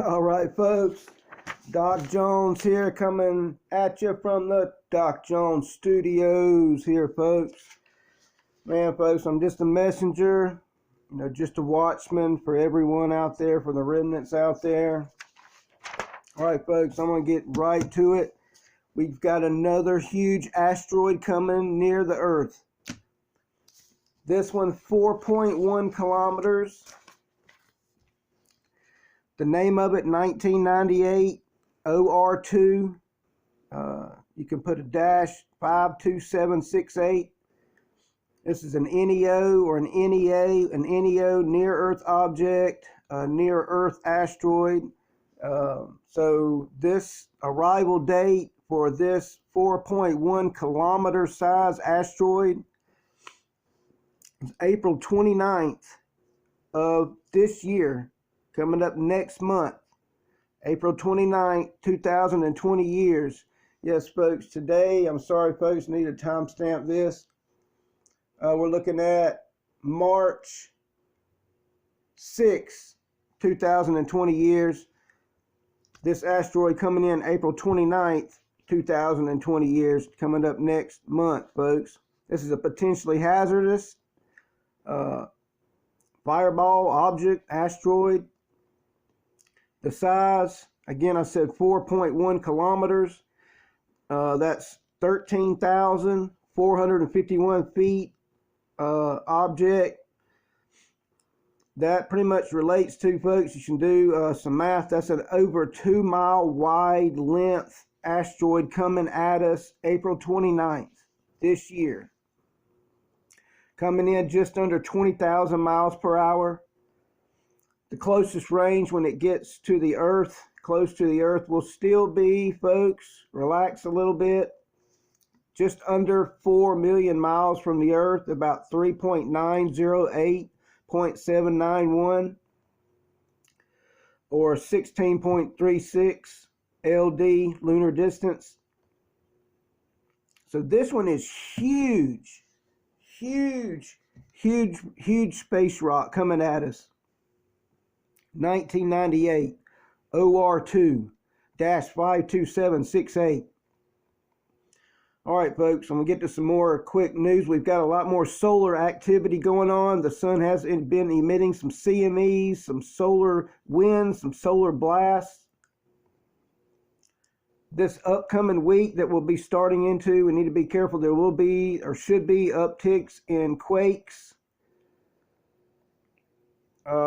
All right, folks. Doc Jones here, coming at you from the Doc Jones Studios here, folks. Man, folks, I'm just a messenger, just a watchman for everyone out there, for the remnants out there. All right, folks, I'm going to get right to it. We've got another huge asteroid coming near the Earth. This one, 4.1 kilometers. The name of it, 1998 OR2. You can put a dash 52768. This is an NEO or an NEA, an NEO, near Earth object, near Earth asteroid. So this arrival date for this 4.1 kilometer size asteroid is April 29th of this year, coming up next month. April 29th, 2020 years. Yes, folks, today, I'm sorry, folks, need to timestamp this. We're looking at March 6th, 2020 years. This asteroid coming in April 29th, 2020 years, coming up next month, folks. This is a potentially hazardous fireball object, asteroid. The size, again, I said 4.1 kilometers. That's 13,451 feet. Object. That pretty much relates to, folks, you can do some math. That's an over 2 mile wide length asteroid coming at us April 29th this year. Coming in just under 20,000 miles per hour. The closest range when it gets to the Earth, close to the Earth, will still be, folks, relax a little bit, just under 4 million miles from the Earth, about 3.908.791 or 16.36 LD lunar distance. So this one is huge, huge, huge, huge space rock coming at us. 1998 OR2-52768. All right, folks, I'm going to get to some more quick news. We've got a lot more solar activity going on. The sun has been emitting some CMEs, some solar winds, some solar blasts. This upcoming week that we'll be starting into, we need to be careful. There will be, or should be, upticks in quakes.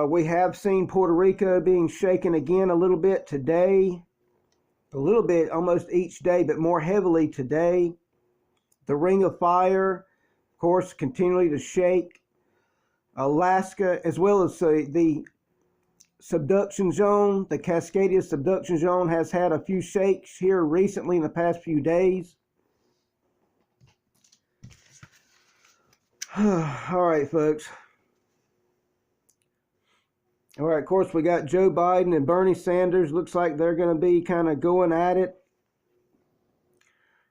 We have seen Puerto Rico being shaken again a little bit today. A little bit almost each day, but more heavily today. The Ring of Fire, of course, continually to shake. Alaska, as well as the subduction zone, the Cascadia subduction zone, has had a few shakes here recently in the past few days. All right, folks. All right, of course, we got Joe Biden and Bernie Sanders. Looks like they're going to be kind of going at it.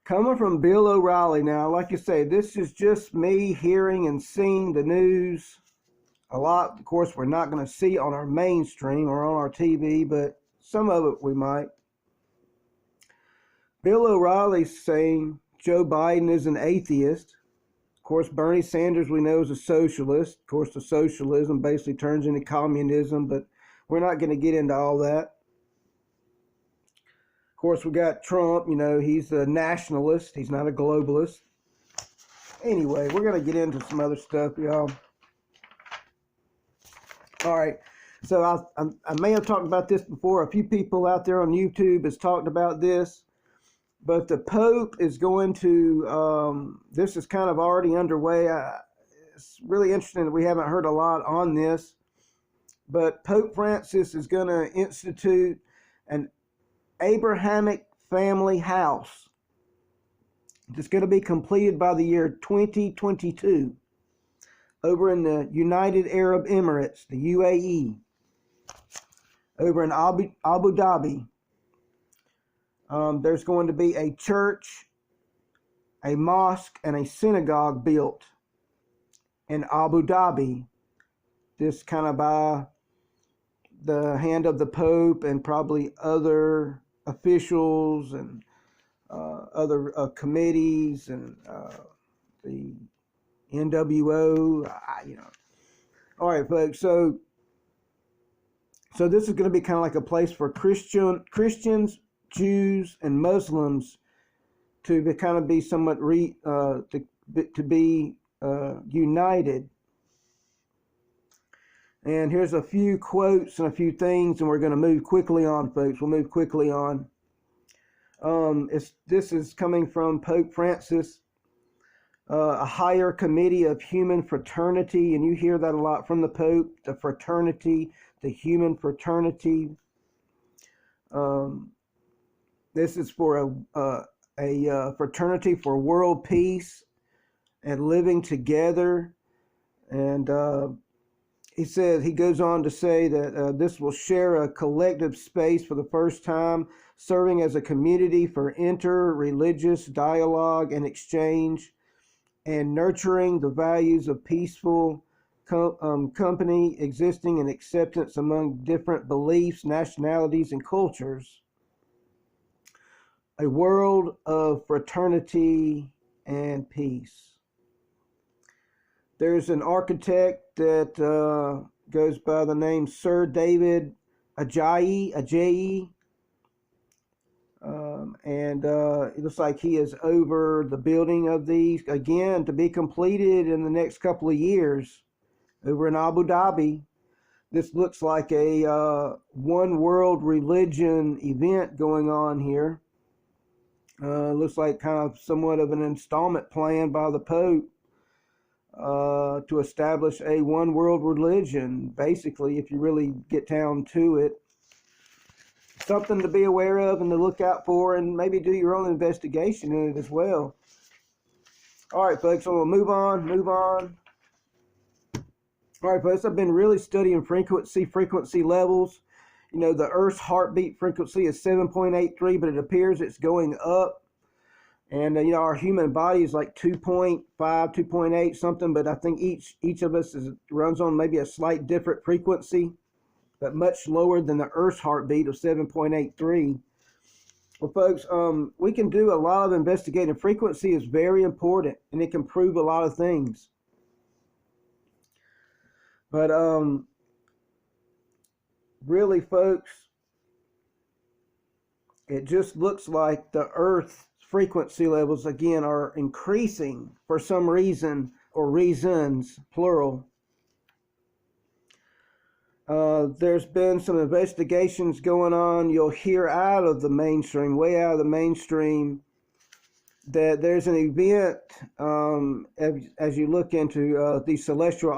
Coming from Bill O'Reilly now, like I say, this is just me hearing and seeing the news a lot. Of course, we're not going to see on our mainstream or on our TV, but some of it we might. Bill O'Reilly's saying Joe Biden is an atheist. Of course, Bernie Sanders, we know, is a socialist. Of course, the socialism basically turns into communism, but we're not going to get into all that. Of course, we got Trump, he's a nationalist. He's not a globalist. Anyway, we're going to get into some other stuff, y'all. All right, so I may have talked about this before. A few people out there on YouTube has talked about this. But the Pope is going to, this is kind of already underway. It's really interesting that we haven't heard a lot on this. But Pope Francis is going to institute an Abrahamic family house. It's going to be completed by the year 2022 over in the United Arab Emirates, the UAE, over in Abu Dhabi. There's going to be a church, a mosque, and a synagogue built in Abu Dhabi, just kind of by the hand of the Pope and probably other officials and other committees and the NWO, All right, folks. So this is going to be kind of like a place for Christians, Jews, and Muslims to be somewhat united. And here's a few quotes and a few things, and we're going to move quickly on, folks. We'll move quickly on. This is coming from Pope Francis, a higher committee of human fraternity, and you hear that a lot from the Pope, the fraternity, the human fraternity. This is for a fraternity for world peace and living together. And he goes on to say that this will share a collective space for the first time, serving as a community for inter-religious dialogue and exchange, and nurturing the values of peaceful company, existing and acceptance among different beliefs, nationalities, and cultures. A world of fraternity and peace. There's an architect that goes by the name Sir David Ajayi. And it looks like he is over the building of these, again, to be completed in the next couple of years over in Abu Dhabi. This looks like a one world religion event going on here. Looks like kind of somewhat of an installment plan by the Pope to establish a one world religion, basically, if you really get down to it. Something to be aware of and to look out for, and maybe do your own investigation in it as well. All right, folks, so we'll move on. All right, folks, I've been really studying frequency levels. You know, the Earth's heartbeat frequency is 7.83, but it appears it's going up. And, our human body is like 2.5, 2.8 something, but I think each of us runs on maybe a slight different frequency, but much lower than the Earth's heartbeat of 7.83. Well, folks, we can do a lot of investigating. Frequency is very important, and it can prove a lot of things. But really, folks, it just looks like the Earth's frequency levels, again, are increasing for some reason, or reasons, plural. There's been some investigations going on. You'll hear out of the mainstream, way out of the mainstream, that there's an event, as you look into these celestial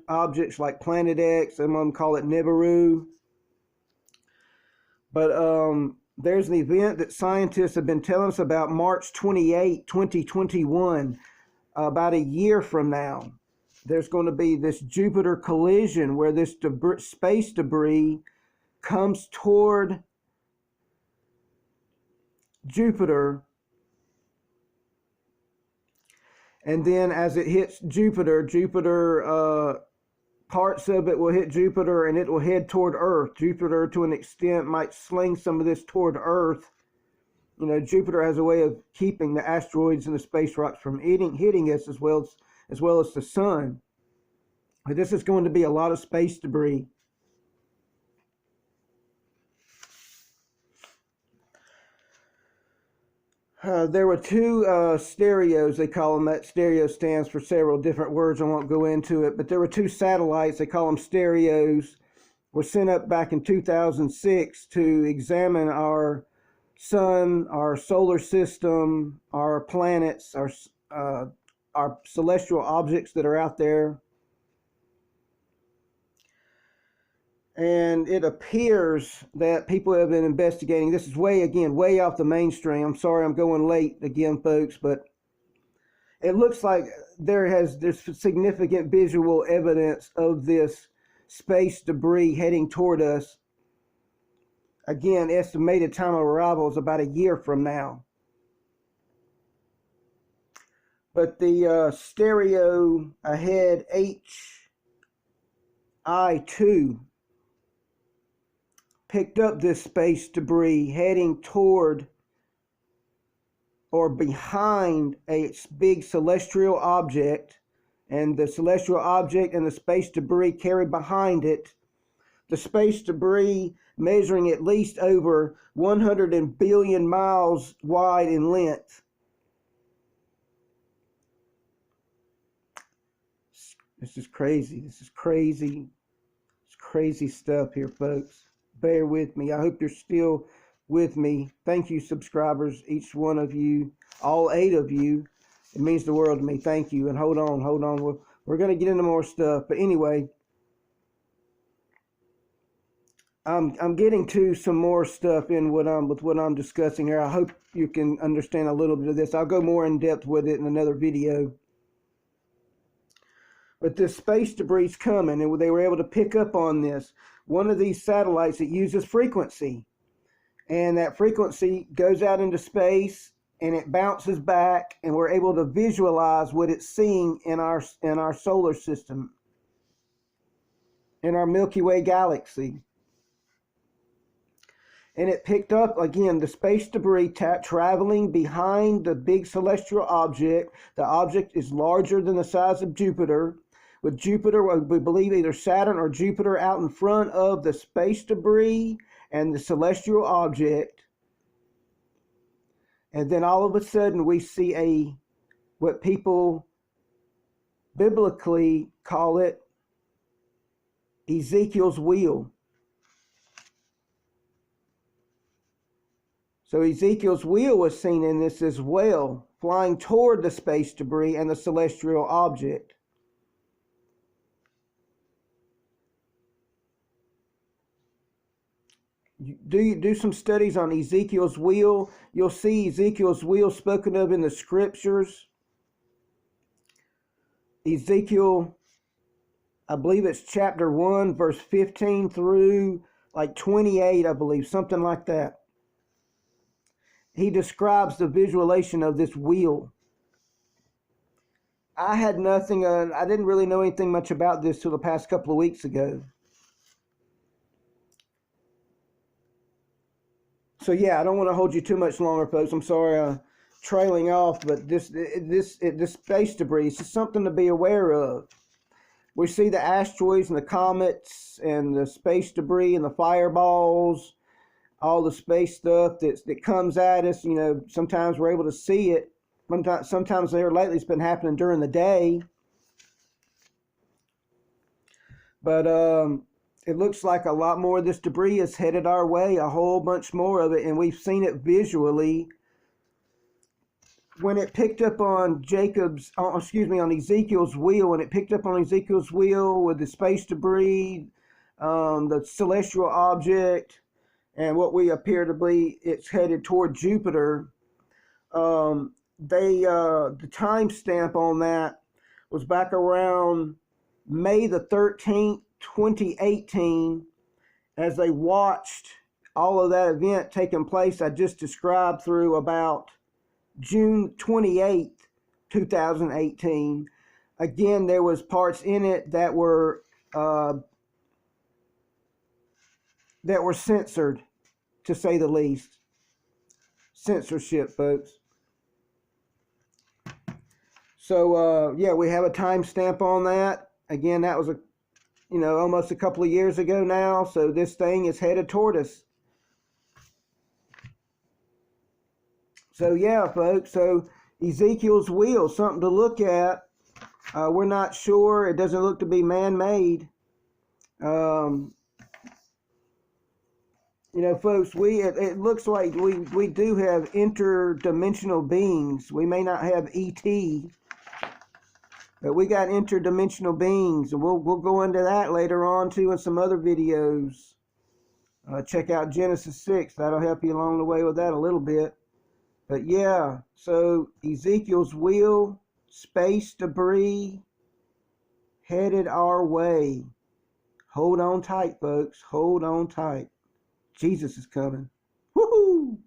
objects like Planet X, some of them call it Nibiru. But there's an event that scientists have been telling us about March 28, 2021, about a year from now. There's going to be this Jupiter collision where this space debris comes toward Jupiter, and then as it hits Jupiter, parts of it will hit Jupiter and it will head toward Earth. Jupiter, to an extent, might sling some of this toward Earth. Jupiter has a way of keeping the asteroids and the space rocks from hitting us, as well as the sun. But this is going to be a lot of space debris. There were two stereos, they call them. That stereo stands for several different words. I won't go into it, but there were two satellites, they call them stereos, were sent up back in 2006 to examine our sun, our solar system, our planets, our celestial objects that are out there. And it appears that people have been investigating. This is way off the mainstream. I'm sorry I'm going late again, folks, but it looks like there's significant visual evidence of this space debris heading toward us. Again, estimated time of arrival is about a year from now. But the stereo ahead, HI2, picked up this space debris heading toward or behind a big celestial object, and the celestial object and the space debris carried behind it. The space debris measuring at least over 100 billion miles wide in length. This is crazy. This is crazy. It's crazy stuff here, folks. Bear with me. I hope you're still with me. Thank you, subscribers, each one of you, all 8 of you. It means the world to me. Thank you. And hold on. We're going to get into more stuff. But anyway, I'm getting to some more stuff in with what I'm discussing here. I hope you can understand a little bit of this. I'll go more in depth with it in another video. But this space debris is coming, and they were able to pick up on this. One of these satellites that uses frequency, and that frequency goes out into space, and it bounces back, and we're able to visualize what it's seeing in our solar system, in our Milky Way galaxy. And it picked up, again, the space debris traveling behind the big celestial object. The object is larger than the size of Jupiter, with Jupiter, we believe either Saturn or Jupiter, out in front of the space debris and the celestial object. And then all of a sudden we see what people biblically call it Ezekiel's Wheel. So Ezekiel's Wheel was seen in this as well, flying toward the space debris and the celestial object. You do some studies on Ezekiel's Wheel, you'll see Ezekiel's Wheel spoken of in the scriptures. Ezekiel, I believe it's chapter 1, verse 15 through like 28, I believe, something like that. He describes the visualization of this wheel. I had nothing, I didn't really know anything much about this till the past couple of weeks ago. So yeah, I don't want to hold you too much longer, folks. I'm sorry, trailing off, but this space debris is something to be aware of. We see the asteroids and the comets and the space debris and the fireballs, all the space stuff that comes at us. You know, sometimes we're able to see it. Sometimes there lately it's been happening during the day. But it looks like a lot more of this debris is headed our way, a whole bunch more of it, and we've seen it visually. When it picked up on on Ezekiel's Wheel, when it picked up on Ezekiel's Wheel with the space debris, the celestial object, and what we appear to be, it's headed toward Jupiter. The timestamp on that was back around May the 13th, 2018, as they watched all of that event taking place I just described through about June 28th, 2018. Again, there was parts in it that were censored, to say the least. Censorship, folks. So yeah, we have a timestamp on that. Again, that was almost a couple of years ago now. So this thing is headed toward us. So yeah, folks. So Ezekiel's Wheel, something to look at. We're not sure. It doesn't look to be man-made. Folks, it looks like we do have interdimensional beings. We may not have ET, but we got interdimensional beings, and we'll go into that later on too in some other videos. Check out Genesis 6. That'll help you along the way with that a little bit. But yeah, so Ezekiel's Wheel, space debris, headed our way. Hold on tight, folks. Hold on tight. Jesus is coming. Woohoo!